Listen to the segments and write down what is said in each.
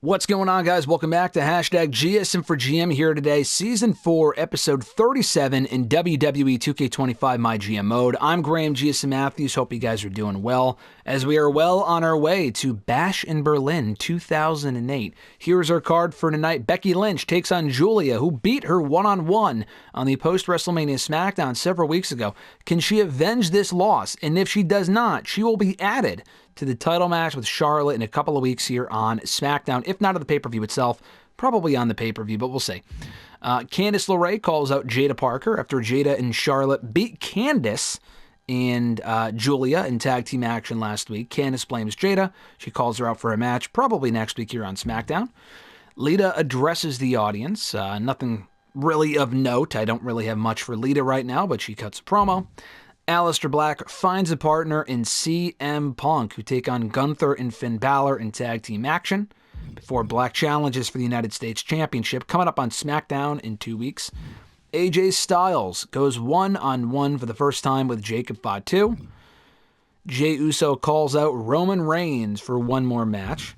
What's going on, guys? Welcome back to hashtag GSM for GM here today. Season 4, episode 37 in WWE 2K25 MyGM Mode. I'm Graham GSM Matthews. Hope you guys are doing well, as we are well on our way to Bash in Berlin 2008. Here's our card for tonight. Becky Lynch takes on Julia, who beat her one-on-one on the post-WrestleMania SmackDown several weeks ago. Can she avenge this loss? And if she does not, she will be added to the title match with Charlotte in a couple of weeks here on SmackDown, if not on the pay-per-view itself, probably on the pay-per-view, but we'll see. Candice LeRae calls out Jada Parker after Jada and Charlotte beat Candice and Julia in tag team action last week. Candice blames Jada. She calls her out for a match, probably next week here on SmackDown. Lita addresses the audience. Nothing really of note. I don't really have much for Lita right now, but she cuts a promo. Aleister Black finds a partner in CM Punk, who take on Gunther and Finn Balor in tag team action before Black challenges for the United States Championship coming up on SmackDown in 2 weeks. AJ Styles goes one-on-one for the first time with Jacob Fatu. Jey Uso calls out Roman Reigns for one more match.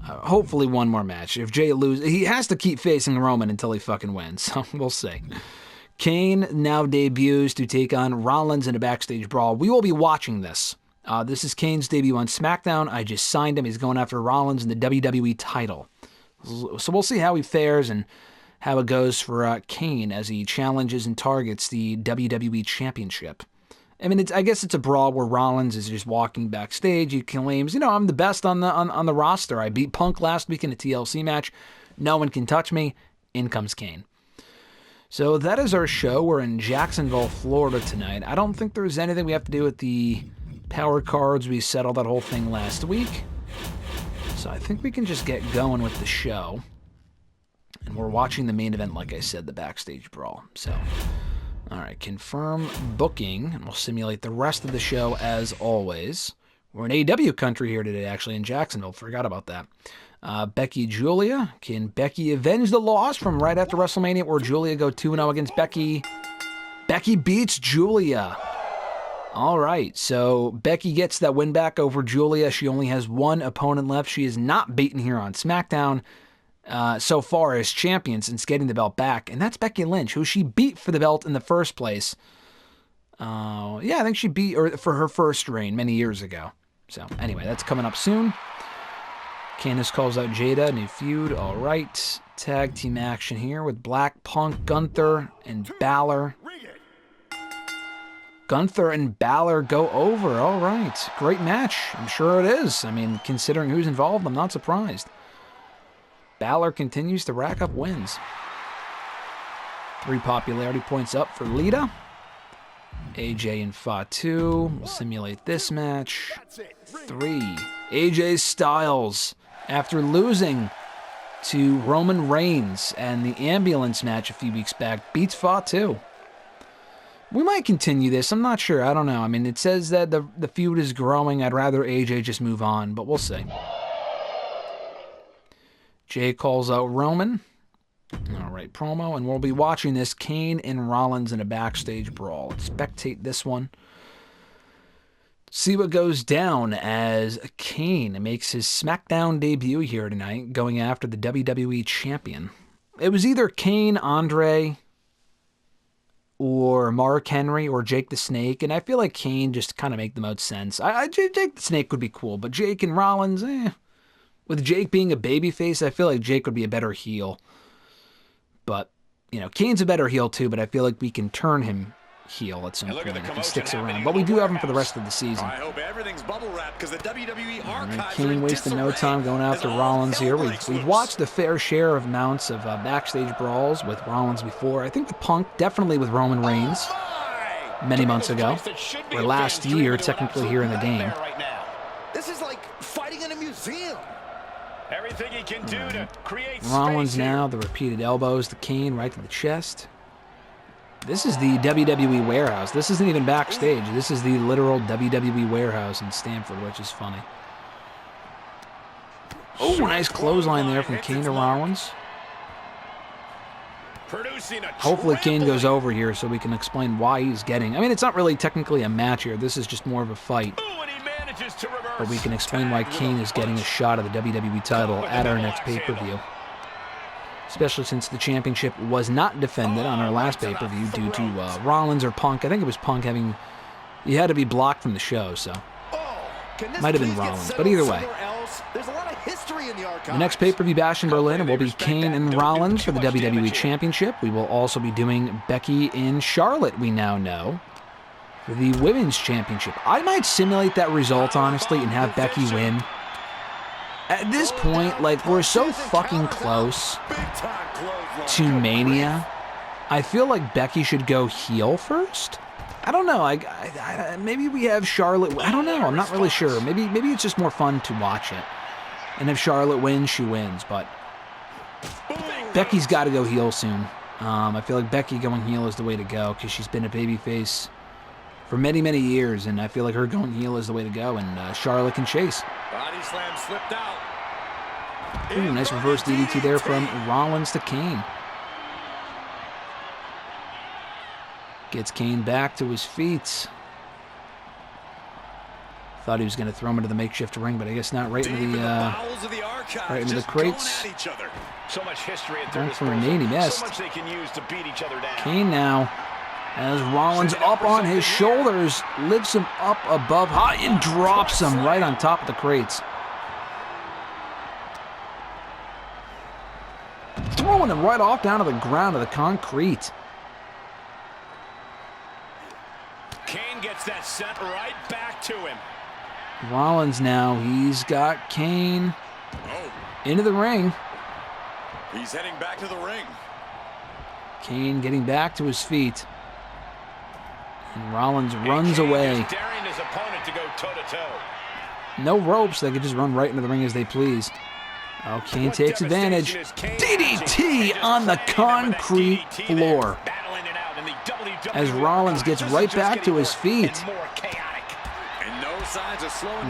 Hopefully one more match. If Jey loses, he has to keep facing Roman until he fucking wins, so we'll see. Kane now debuts to take on Rollins in a Backstage Brawl. We will be watching this. This is Kane's debut on SmackDown. I just signed him. He's going after Rollins in the WWE title. So we'll see how he fares and how it goes for Kane as he challenges and targets the WWE Championship. I mean, I guess it's a brawl where Rollins is just walking backstage. He claims, I'm the best on the roster. I beat Punk last week in a TLC match. No one can touch me. In comes Kane. So that is our show. We're in Jacksonville, Florida tonight. I don't think there's anything we have to do with the power cards. We settled that whole thing last week. So I think we can just get going with the show. And we're watching the main event, like I said, the Backstage Brawl. So, all right, confirm booking. And we'll simulate the rest of the show as always. We're in AEW country here today, actually, in Jacksonville. Forgot about that. Becky Julia. Can Becky avenge the loss from right after WrestleMania, or Julia go 2-0 against Becky? Becky beats Julia. All right, so Becky gets that win back over Julia. She only has one opponent left. She is not beaten here on SmackDown so far as champion since getting the belt back, and that's Becky Lynch, who she beat for the belt in the first place. I think she beat her for her first reign many years ago. So anyway, that's coming up soon. Candice calls out Jada, new feud. All right. Tag team action here with Black, Punk, Gunther, and Balor. Gunther and Balor go over. All right. Great match. I'm sure it is. I mean, considering who's involved, I'm not surprised. Balor continues to rack up wins. 3 popularity points up for Lita. AJ and Fatu. We'll simulate this match. 3. AJ Styles, after losing to Roman Reigns and the ambulance match a few weeks back, beats Fatu. We might continue this. I'm not sure. I don't know. I mean, it says that the feud is growing. I'd rather AJ just move on, but we'll see. Jay calls out Roman. All right, promo, and we'll be watching this Kane and Rollins in a Backstage Brawl. Let's spectate this one. See what goes down as Kane makes his SmackDown debut here tonight, going after the WWE Champion. It was either Kane, Andre, or Mark Henry, or Jake the Snake, and I feel like Kane just kind of make the most sense. Jake the Snake would be cool, but Jake and Rollins, With Jake being a babyface, I feel like Jake would be a better heel. But, Kane's a better heel too, but I feel like we can turn him heel at some point if he sticks around. But we do have him for the rest of the season. I hope everything's bubble wrap because the WWE archives. Kane wasting no time going after Rollins here. We've watched a fair share of amounts of Backstage Brawls with Rollins before. I think with Punk, definitely with Roman Reigns many months ago, or last year, technically here in the game. This is like fighting in a museum. Everything he can do to create Rollins now, the repeated elbows to Kane right to the chest. This is the WWE warehouse. This isn't even backstage. This is the literal WWE warehouse in Stamford, which is funny. Oh, nice clothesline there from Kane to Rollins. Hopefully Kane goes over here so we can explain why he's getting. I mean, it's not really technically a match here. This is just more of a fight. manages to reverse. But we can explain why Kane is getting a shot at the WWE title at our next pay-per-view. Especially since the championship was not defended on our last pay-per-view due to Rollins or Punk. I think it was Punk having... He had to be blocked from the show, so... Might have been Rollins, but either way. There's a lot of history in the archives. The next pay-per-view bash in Berlin will be Kane and Rollins for the WWE Championship. We will also be doing Becky in Charlotte, we now know, for the Women's Championship. I might simulate that result, honestly, and have Becky win. At this point, like, we're so fucking close to Mania. I feel like Becky should go heel first. I don't know. Maybe we have Charlotte. I don't know. I'm not really sure. Maybe it's just more fun to watch it. And if Charlotte wins, she wins. But Becky's got to go heel soon. I feel like Becky going heel is the way to go because she's been a babyface for many, many years, and I feel like her going heel is the way to go. And Charlotte can chase. Body slam slipped out. Ooh, nice reverse DDT there from Rollins to Kane. Gets Kane back to his feet. Thought he was going to throw him into the makeshift ring, but I guess not. Right into the crates. So much history at Going for Renee, he missed. So much they can use to beat each other down. Kane now, as Rollins up on his shoulders, lifts him up above high and drops him right on top of the crates. Throwing him right off down to the ground, to the concrete. Kane gets that sent right back to him. Rollins now, he's got Kane into the ring. He's heading back to the ring. Kane getting back to his feet. And Rollins runs away. Daring his opponent to go toe-to-toe. No ropes, they could just run right into the ring as they please. Oh, Kane takes advantage. DDT on the concrete floor. As Rollins gets right back to his feet.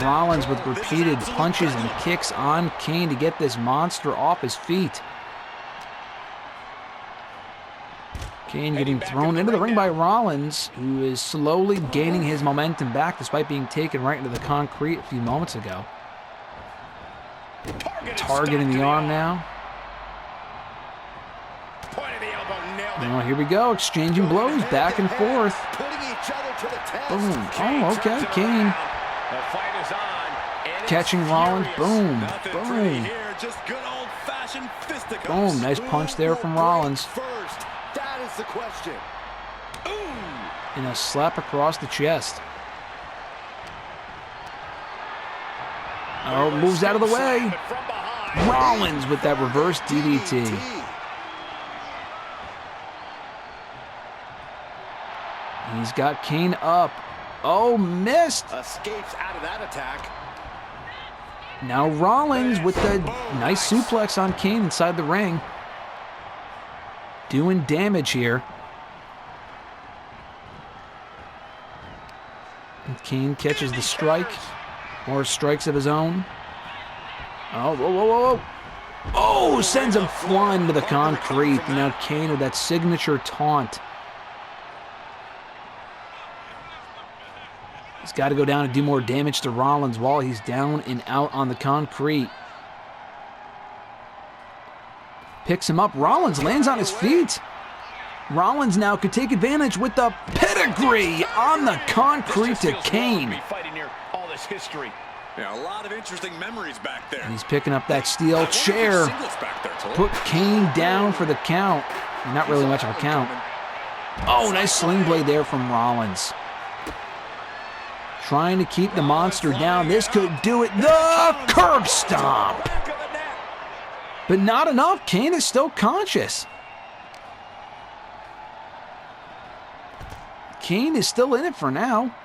Rollins with repeated punches and kicks on Kane to get this monster off his feet. Kane getting thrown into the ring by Rollins, who is slowly gaining his momentum back despite being taken right into the concrete a few moments ago. Targeting the arm now. Oh, here we go, exchanging blows back and forth. Boom. Oh, okay, Kane. Catching Rollins. Boom. Boom. Boom. Nice punch there from Rollins. And a slap across the chest. Oh, moves out of the way. Rollins with that reverse DDT. He's got Kane up. Oh, missed. Escapes out of that attack. Now Rollins with the nice suplex on Kane inside the ring. Doing damage here. And Kane catches the strike. More strikes of his own. Oh, whoa, whoa, whoa, whoa. Oh, sends him flying to the concrete. Now Kane with that signature taunt. He's got to go down and do more damage to Rollins while he's down and out on the concrete. Picks him up. Rollins lands on his feet. Rollins now could take advantage with the pedigree on the concrete to Kane. Yeah, a lot of interesting memories back there. And he's picking up that steel chair. Put Kane down for the count. Not really much of a count. Oh, nice sling blade there from Rollins. Trying to keep the monster down. This could do it. The curb stomp. But not enough. Kane is still conscious. Kane is still in it for now.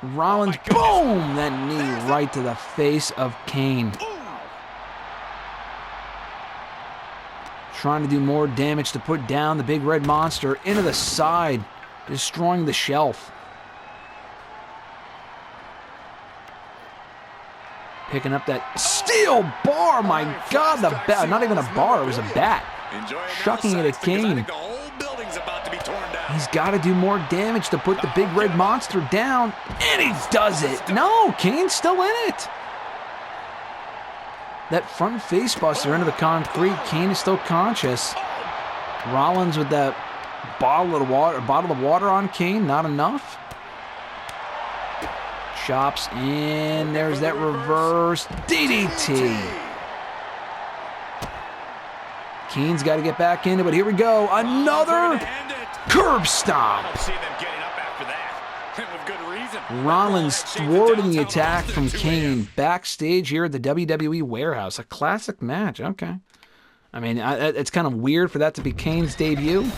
Rollins, boom! That knee right to the face of Kane. Trying to do more damage to put down the big red monster into the side, destroying the shelf. Picking up that steel bar. My God, the bat. Not even a bar, it was a bat. Shucking it at Kane. torn down. He's got to do more damage to put the big red monster down, and he does it. No, Kane's still in it. That front face buster into the concrete. Kane is still conscious. Rollins with that bottle of water on Kane, not enough. Chops in. There's that reverse DDT. Kane's got to get back into it. Here we go. Another curb stomp. I don't see them getting up after that. And with good reason. Rollins thwarting the attack from Kane backstage here at the WWE warehouse. A classic match. Okay. I mean, it's kind of weird for that to be Kane's debut,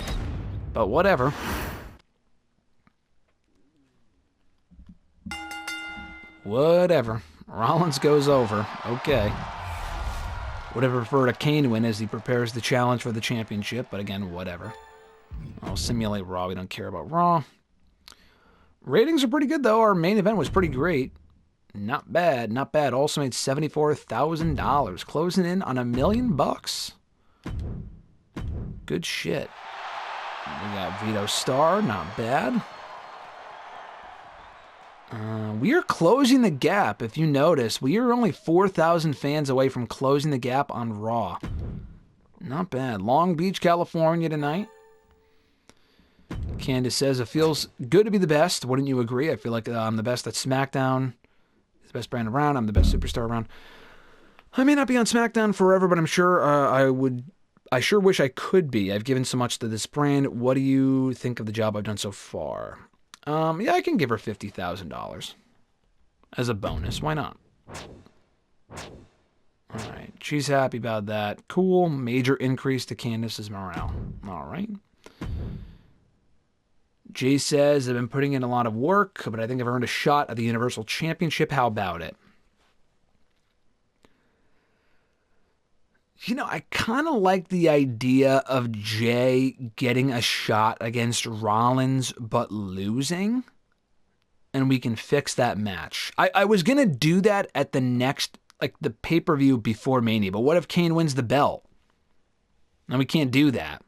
but whatever. Whatever. Rollins goes over. Okay. Would have preferred a Kane win as he prepares the challenge for the championship, but again, whatever. I'll simulate Raw. We don't care about Raw. Ratings are pretty good, though. Our main event was pretty great. Not bad, not bad. Also made $74,000, closing in on $1 million. Good shit. We got Vito Star, not bad. We are closing the gap. If you notice, we are only 4,000 fans away from closing the gap on Raw. Not bad. Long Beach, California tonight. Candace says, it feels good to be the best. Wouldn't you agree? I feel like I'm the best at SmackDown. It's the best brand around. I'm the best superstar around. I may not be on SmackDown forever, but I'm sure I sure wish I could be. I've given so much to this brand. What do you think of the job I've done so far? Yeah, I can give her $50,000 as a bonus. Why not? All right. She's happy about that. Cool. Major increase to Candace's morale. All right. Jay says, I've been putting in a lot of work, but I think I've earned a shot at the Universal Championship. How about it? You know, I kind of like the idea of Jay getting a shot against Rollins but losing, and we can fix that match. I was going to do that at the next, like the pay-per-view before Mania, but what if Kane wins the belt? And we can't do that.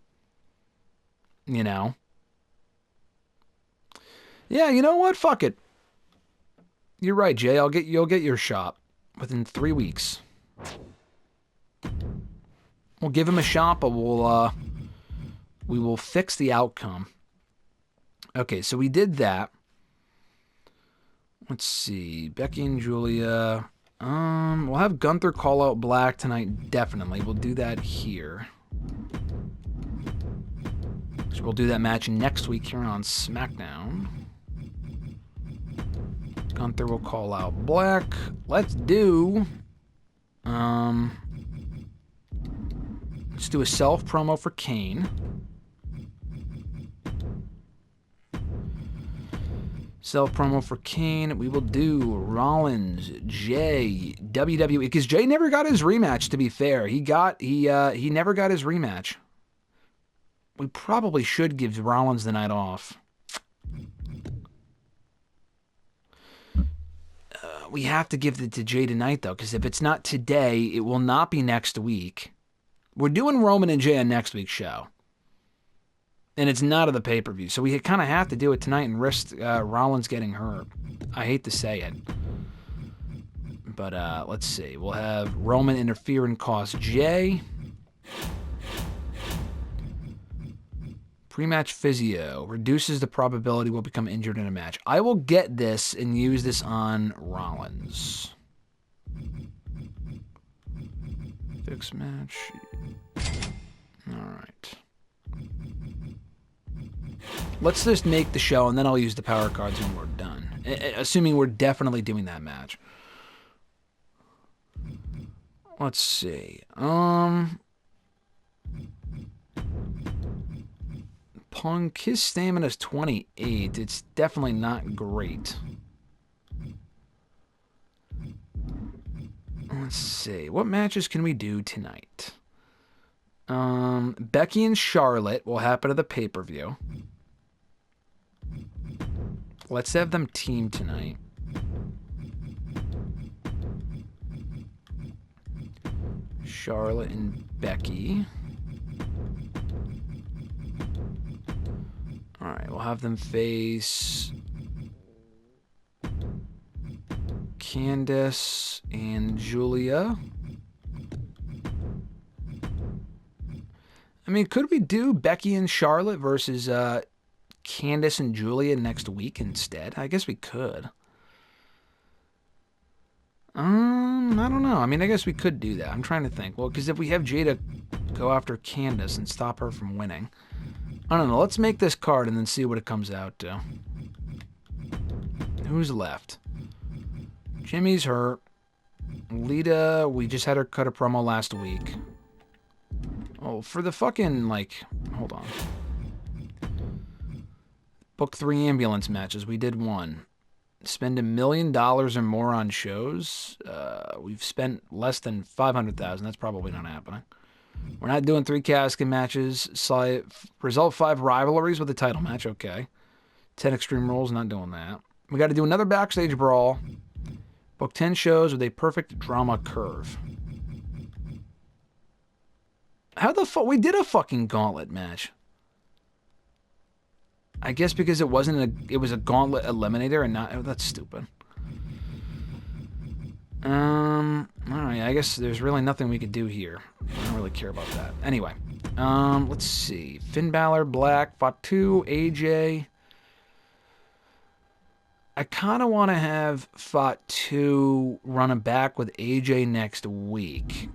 You know? Yeah, you know what? Fuck it. You're right, Jay. You'll get your shot within 3 weeks. We'll give him a shot, but we will fix the outcome. Okay, so we did that. Let's see. Becky and Julia. We'll have Gunther call out Black tonight, definitely. We'll do that here. So we'll do that match next week here on SmackDown. Gunther will call out Black. Let's do... Let's do a self-promo for Kane. Self-promo for Kane. We will do Rollins, Jay, WWE. Because Jay never got his rematch, to be fair. He never got his rematch. We probably should give Rollins the night off. We have to give it to Jay tonight, though, because if it's not today, it will not be next week. We're doing Roman and Jay on next week's show. And it's not of the pay-per-view. So we kind of have to do it tonight and risk Rollins getting hurt. I hate to say it. But let's see. We'll have Roman interfere and cost Jay. Pre-match physio. Reduces the probability we'll become injured in a match. I will get this and use this on Rollins. Fix match. Alright. Let's just make the show, and then I'll use the power cards when we're done. Assuming we're definitely doing that match. Let's see. Punk, his stamina's 28. It's definitely not great. Let's see. What matches can we do tonight? Becky and Charlotte will happen at the pay-per-view. Let's have them team tonight. Charlotte and Becky. Alright, we'll have them face Candice and Julia. I mean, could we do Becky and Charlotte versus Candice and Julia next week instead? I guess we could. I don't know. I mean, I guess we could do that. I'm trying to think. Well, because if we have Jada go after Candice and stop her from winning. I don't know. Let's make this card and then see what it comes out to. Who's left? Jimmy's hurt. Lita, we just had her cut a promo last week. Oh, for the fucking, like, hold on. Book 3 ambulance matches. We did 1. Spend $1 million or more on shows. We've spent less than $500,000. That's probably not happening. We're not doing 3 casket matches. Result 5 rivalries with a title match. Okay. 10 Extreme Rules. Not doing that. We got to do another Backstage Brawl. Book 10 shows with a perfect drama curve. How the fuck? We did a fucking gauntlet match. I guess because it was a gauntlet eliminator and not... Oh, that's stupid. Alright, I guess there's really nothing we could do here. I don't really care about that. Anyway, let's see. Finn Balor, Black, Fatu, AJ. I kind of want to have Fatu running back with AJ next week.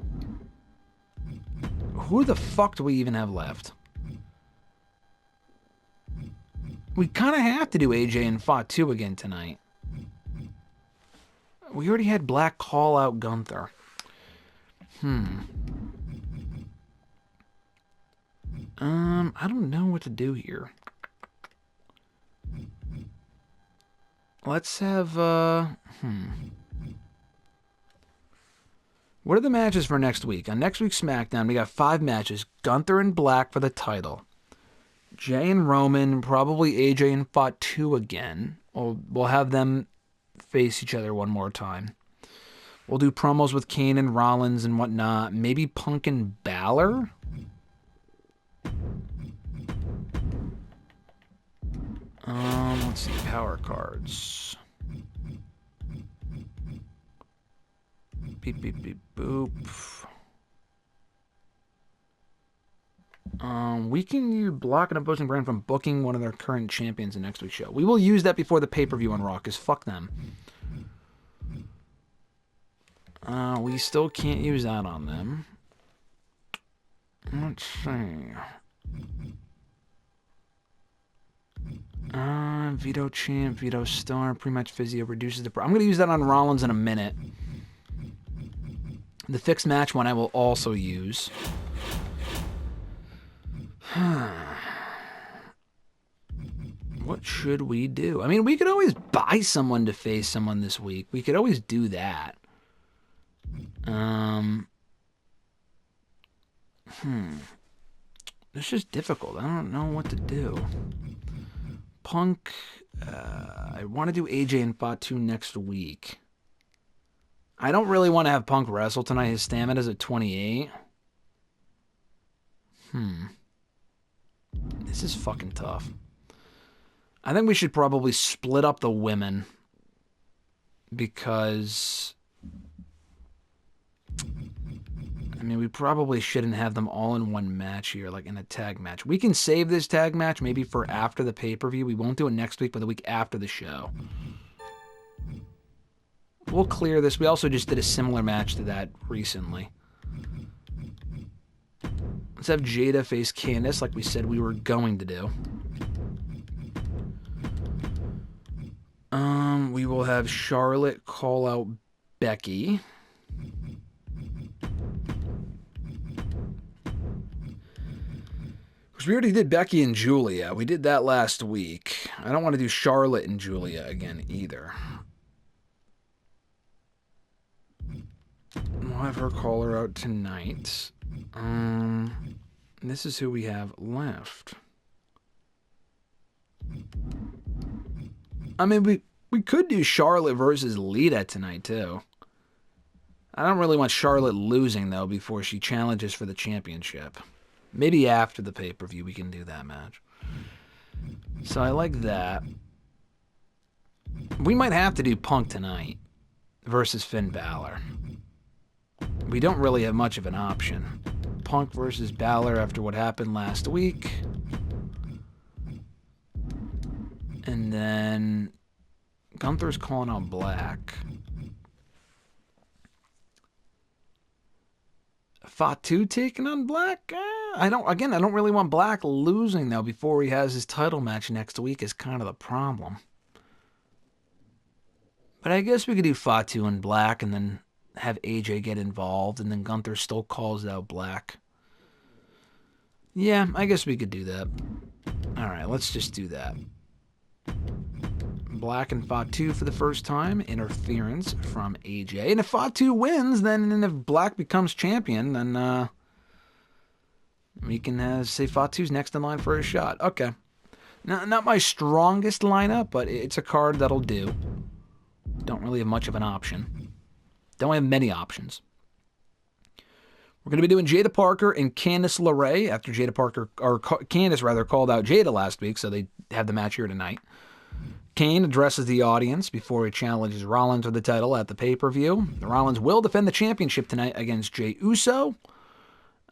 Who the fuck do we even have left? We kind of have to do AJ and Fatu again tonight. We already had Black call out Gunther. I don't know what to do here. Let's have, What are the matches for next week? On next week's SmackDown, we got 5 matches. Gunther and Black for the title. Jay and Roman, probably AJ and Fatu again. We'll have them face each other one more time. We'll do promos with Kane and Rollins and whatnot. Maybe Punk and Balor? Let's see. Power cards. Beep, beep, beep, boop. We can use block an opposing brand from booking one of their current champions in next week's show. We will use that before the pay-per-view on Raw, because fuck them. We still can't use that on them. Let's see. Veto champ, veto star, pre-match physio reduces the... I'm going to use that on Rollins in a minute. The fixed match one I will also use. What should we do? I mean, we could always buy someone to face someone this week. We could always do that. It's just difficult. I don't know what to do. Punk, I want to do AJ and Fatu next week. I don't really want to have Punk wrestle tonight. His stamina's at 28. This is fucking tough. I think we should probably split up the women. Because... I mean, we probably shouldn't have them all in one match here, like in a tag match. We can save this tag match maybe for after the pay-per-view. We won't do it next week, but the week after the show. We'll clear this. We also just did a similar match to that recently. Let's have Jada face Candice like we said we were going to do. We will have Charlotte call out Becky. Because we already did Becky and Julia. We did that last week. I don't want to do Charlotte and Julia again either. We'll have her call her out tonight. This is who we have left. I mean, we could do Charlotte versus Lita tonight, too. I don't really want Charlotte losing, though, before she challenges for the championship. Maybe after the pay-per-view we can do that match. So I like that. We might have to do Punk tonight versus Finn Balor. We don't really have much of an option. Punk versus Balor after what happened last week. And then Gunther's calling out Black. Fatu taking on Black? I don't really want Black losing, though, before he has his title match next week is kind of the problem. But I guess we could do Fatu and Black and then have AJ get involved, and then Gunther still calls out Black. Yeah, I guess we could do that. Alright, let's just do that. Black and Fatu for the first time. Interference from AJ. And if Fatu wins, then if Black becomes champion, then we can say Fatu's next in line for a shot. Okay. Not my strongest lineup, but it's a card that'll do. Don't really have much of an option. Don't have many options. We're going to be doing Jada Parker and Candice LeRae after Candice called out Jada last week, so they have the match here tonight. Kane addresses the audience before he challenges Rollins for the title at the pay-per-view. Rollins will defend the championship tonight against Jey Uso.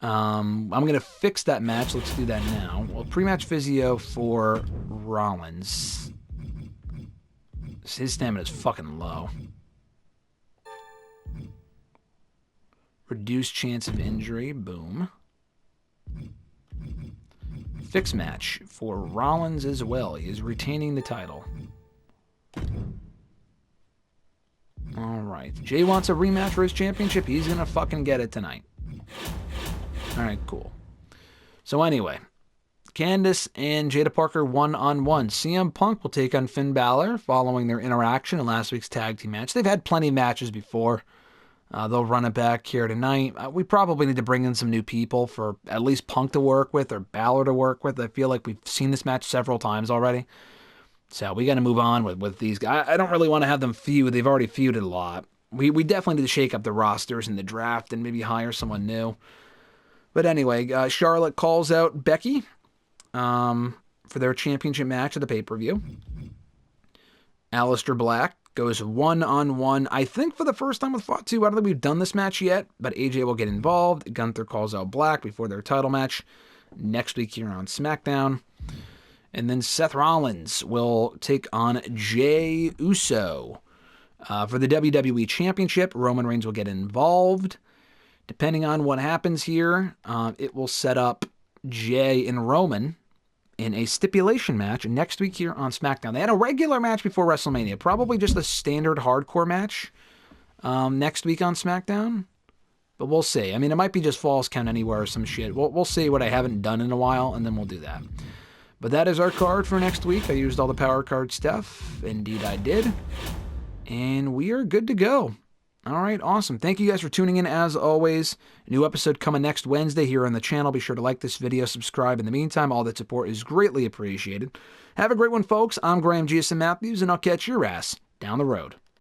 I'm going to fix that match. Let's do that now. Well, pre-match physio for Rollins. His stamina is fucking low. Reduced chance of injury. Boom. Fix match for Rollins as well. He is retaining the title. Alright. Jay wants a rematch for his championship. He's going to fucking get it tonight. Alright, cool. So anyway, Candice and Jada Parker 1-on-1. CM Punk will take on Finn Balor following their interaction in last week's tag team match. They've had plenty of matches before. They'll run it back here tonight. We probably need to bring in some new people for at least Punk to work with or Balor to work with. I feel like we've seen this match several times already. So we got to move on with these guys. I don't really want to have them feud. They've already feuded a lot. We definitely need to shake up the rosters in the draft and maybe hire someone new. But anyway, Charlotte calls out Becky for their championship match at the pay-per-view. Aleister Black goes 1-on-1, I think for the first time with Fatu. I don't think we've done this match yet, but AJ will get involved. Gunther calls out Black before their title match next week here on SmackDown. And then Seth Rollins will take on Jey Uso. For the WWE Championship, Roman Reigns will get involved. Depending on what happens here, it will set up Jey and Roman in a stipulation match next week here on SmackDown. They had a regular match before WrestleMania, probably just a standard hardcore match next week on SmackDown. But we'll see. I mean, it might be just Falls Count Anywhere or some shit. We'll see what I haven't done in a while, and then we'll do that. But that is our card for next week. I used all the power card stuff. Indeed, I did. And we are good to go. All right, awesome. Thank you guys for tuning in as always. A new episode coming next Wednesday here on the channel. Be sure to like this video, subscribe. In the meantime, all that support is greatly appreciated. Have a great one, folks. I'm Graham G.S. Matthews, and I'll catch your ass down the road.